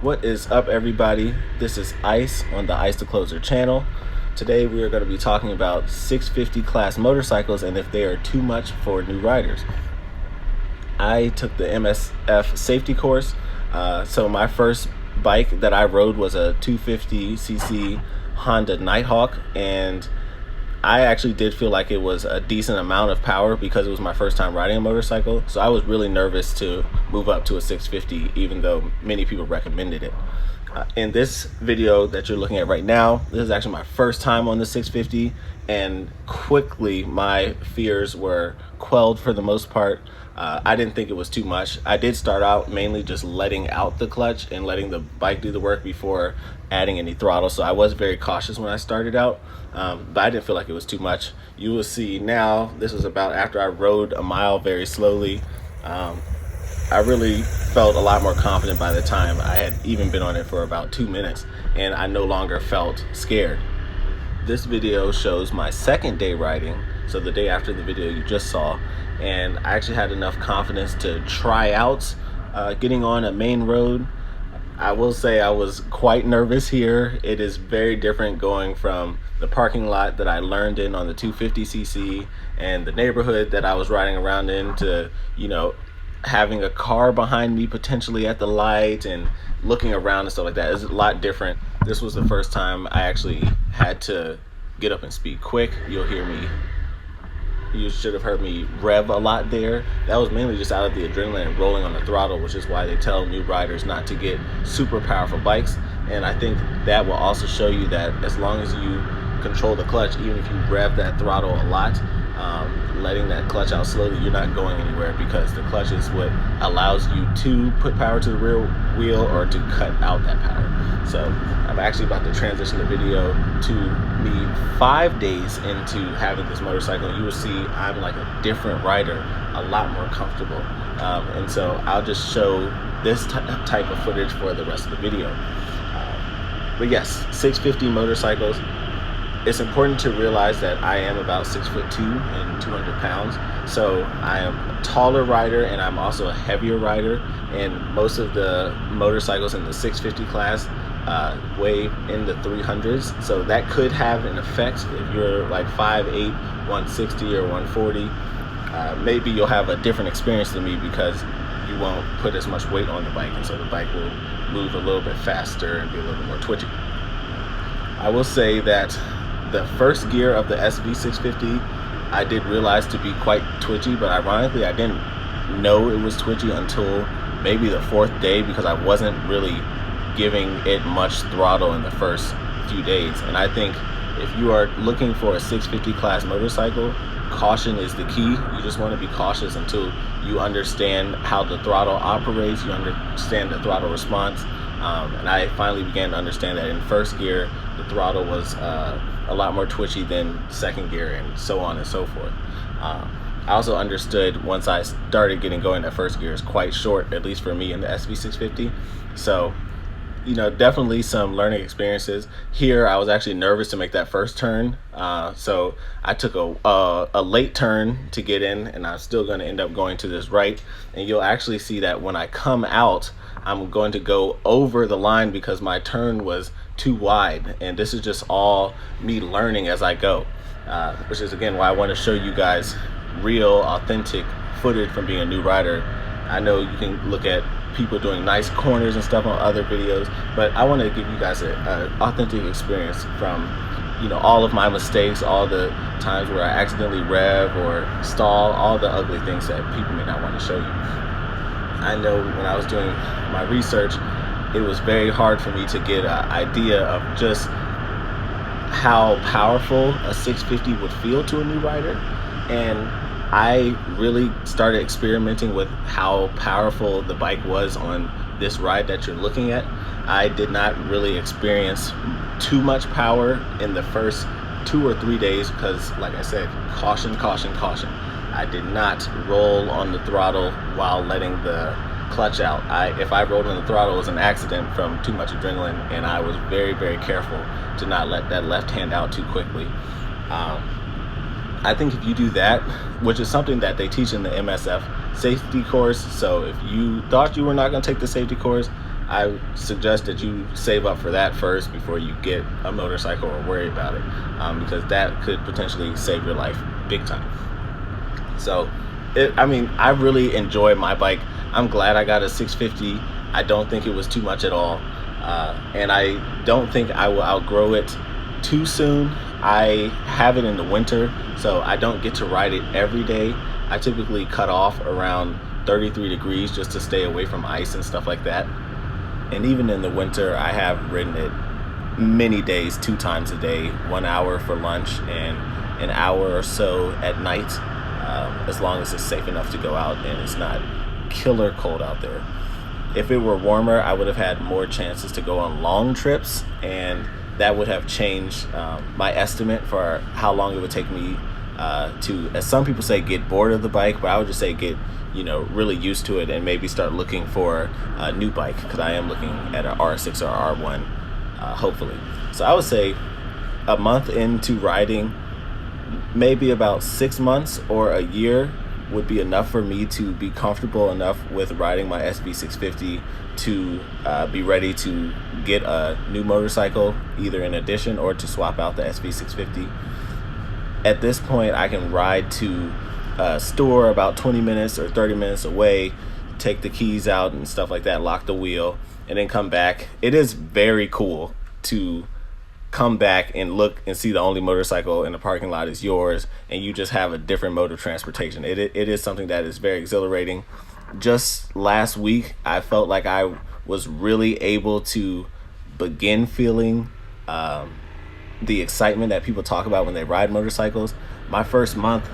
What is up, everybody? This is Ice on the IceTheCloser channel. Today we are going to be talking about 650 class motorcycles and if they are too much for new riders. I took the MSF safety course, so my first bike that I rode was a 250cc Honda Nighthawk, and I actually did feel like it was a decent amount of power because it was my first time riding a motorcycle. So I was really nervous to move up to a 650, even though many people recommended it. In this video that you're looking at right now, this is actually my first time on the 650, and quickly my fears were quelled for the most part. I didn't think it was too much. I did start out mainly just letting out the clutch and letting the bike do the work before adding any throttle, so I was very cautious when I started out, but I didn't feel like it was too much. You will see now, this was about after I rode a mile very slowly. I really felt a lot more confident by the time I had even been on it for about 2 minutes, and I no longer felt scared. This video shows my second day riding, so the day after the video you just saw, and I actually had enough confidence to try out getting on a main road. I will say I was quite nervous here. It is very different going from the parking lot that I learned in on the 250cc and the neighborhood that I was riding around in to, having a car behind me potentially at the light and looking around and stuff like that. Is a lot different. This was the first time I actually had to get up and speed quick. You should have heard me rev a lot there. That was mainly just out of the adrenaline and rolling on the throttle, which is why they tell new riders not to get super powerful bikes. And I think that will also show you that as long as you control the clutch, even if you rev that throttle a lot, letting that clutch out slowly, you're not going anywhere, because the clutch is what allows you to put power to the rear wheel or to cut out that power. So I'm actually about to transition the video to me 5 days into having this motorcycle. You will see I'm like a different rider, a lot more comfortable, and so I'll just show this type of footage for the rest of the video. But yes, 650 motorcycles. It's important to realize that I am about 6'2" and 200 pounds. So I am a taller rider, and I'm also a heavier rider. And most of the motorcycles in the 650 class weigh in the 300s. So that could have an effect if you're like 5'8", 160 or 140. Maybe you'll have a different experience than me because you won't put as much weight on the bike, and so the bike will move a little bit faster and be a little bit more twitchy. I will say that the first gear of the SV650 I did realize to be quite twitchy, but ironically I didn't know it was twitchy until maybe the fourth day, because I wasn't really giving it much throttle in the first few days. And I think if you are looking for a 650 class motorcycle, caution is the key. You just want to be cautious until you understand how the throttle operates, you understand the throttle response. And I finally began to understand that in first gear the throttle was a lot more twitchy than second gear, and so on and so forth. I also understood once I started getting going that first gear is quite short, at least for me in the SV650. So definitely some learning experiences. Here I was actually nervous to make that first turn, so I took a late turn to get in, and I'm still going to end up going to this right, and you'll actually see that when I come out I'm going to go over the line because my turn was too wide, and this is just all me learning as I go, which is again why I want to show you guys real authentic footage from being a new rider. I know you can look at people doing nice corners and stuff on other videos, but I want to give you guys an authentic experience from all of my mistakes, all the times where I accidentally rev or stall, all the ugly things that people may not want to show you. I know when I was doing my research, it was very hard for me to get an idea of just how powerful a 650 would feel to a new rider, and I really started experimenting with how powerful the bike was on this ride that you're looking at. I did not really experience too much power in the first 2 or 3 days because, like I said, caution, caution, caution. I did not roll on the throttle while letting the clutch out. If I rolled on the throttle, it was an accident from too much adrenaline, and I was very, very careful to not let that left hand out too quickly. I think if you do that, which is something that they teach in the MSF safety course, so if you thought you were not going to take the safety course, I suggest that you save up for that first before you get a motorcycle or worry about it, because that could potentially save your life big time. So, I really enjoy my bike. I'm glad I got a 650. I don't think it was too much at all, and I don't think I will outgrow it too soon. I have it in the winter, so I don't get to ride it every day. I typically cut off around 33 degrees just to stay away from ice and stuff like that. And even in the winter, I have ridden it many days, 2 times a day, 1 hour for lunch and an hour or so at night, as long as it's safe enough to go out and it's not killer cold out there. If it were warmer, I would have had more chances to go on long trips, and that would have changed my estimate for how long it would take me to, as some people say, get bored of the bike, but I would just say get really used to it and maybe start looking for a new bike, because I am looking at an R6 or R1 hopefully. So I would say a month into riding, maybe about 6 months or a year would be enough for me to be comfortable enough with riding my SV650 to be ready to get a new motorcycle, either in addition or to swap out the SV650. At this point, I can ride to a store about 20 minutes or 30 minutes away, take the keys out and stuff like that, lock the wheel, and then come back. It is very cool to come back and look and see the only motorcycle in the parking lot is yours, and you just have a different mode of transportation. It is something that is very exhilarating. Just last week, I felt like I was really able to begin feeling the excitement that people talk about when they ride motorcycles. My first month,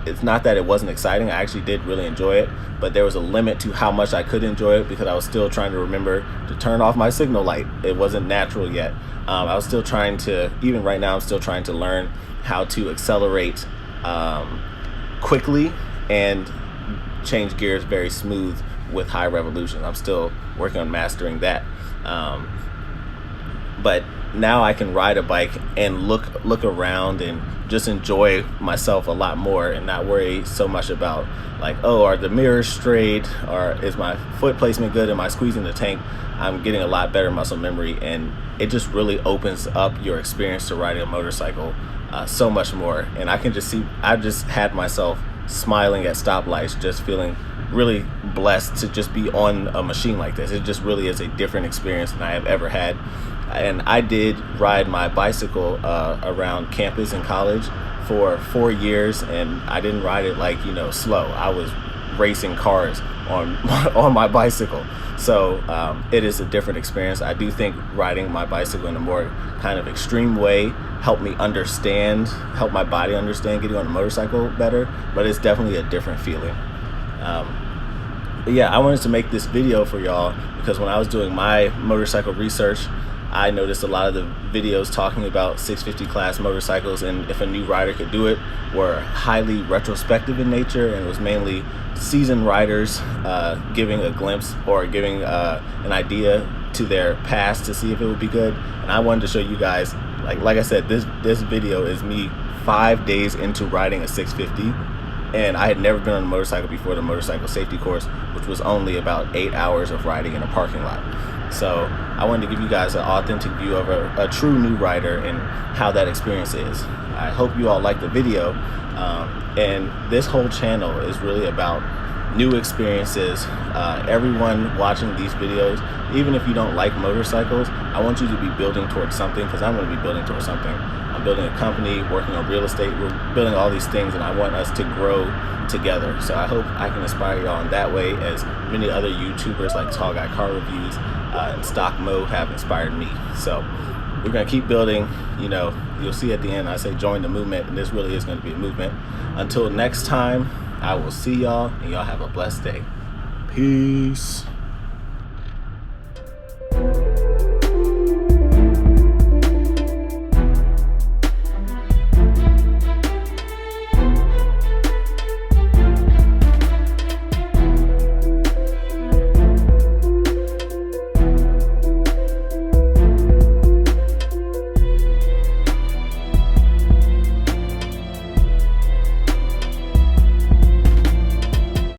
it's not that it wasn't exciting. I actually did really enjoy it, but there was a limit to how much I could enjoy it because I was still trying to remember to turn off my signal light. It wasn't natural yet. I was still trying to, even right now, I'm still trying to learn how to accelerate quickly and change gears very smooth with high revolution. I'm still working on mastering that. But now I can ride a bike and look around and just enjoy myself a lot more and not worry so much about like, oh, are the mirrors straight, or is my foot placement good, am I squeezing the tank? I'm getting a lot better muscle memory, and it just really opens up your experience to riding a motorcycle so much more. And I can just see, I've just had myself smiling at stoplights, just feeling really blessed to just be on a machine like this. It just really is a different experience than I have ever had. And I did ride my bicycle around campus in college for 4 years, and I didn't ride it like, slow. I was racing cars on my bicycle. So it is a different experience. I do think riding my bicycle in a more kind of extreme way helped my body understand getting on a motorcycle better, but it's definitely a different feeling. But yeah, I wanted to make this video for y'all because when I was doing my motorcycle research, I noticed a lot of the videos talking about 650 class motorcycles and if a new rider could do it were highly retrospective in nature, and it was mainly seasoned riders giving a glimpse or giving an idea to their past to see if it would be good. And I wanted to show you guys, like I said, this video is me 5 days into riding a 650, and I had never been on a motorcycle before the motorcycle safety course, which was only about 8 hours of riding in a parking lot. So I wanted to give you guys an authentic view of a true new rider and how that experience is. I hope you all like the video, and this whole channel is really about new experiences. Everyone watching these videos, even if you don't like motorcycles, I want you to be building towards something, because I'm going to be building towards something. I'm building a company, working on real estate, we're building all these things, and I want us to grow together. So I hope I can inspire y'all in that way, as many other YouTubers like Tall Guy Car Reviews and Stock Mo have inspired me. So we're going to keep building. You'll see at the end I say join the movement, and this really is going to be a movement. Until next time, I will see y'all, and y'all have a blessed day. Peace.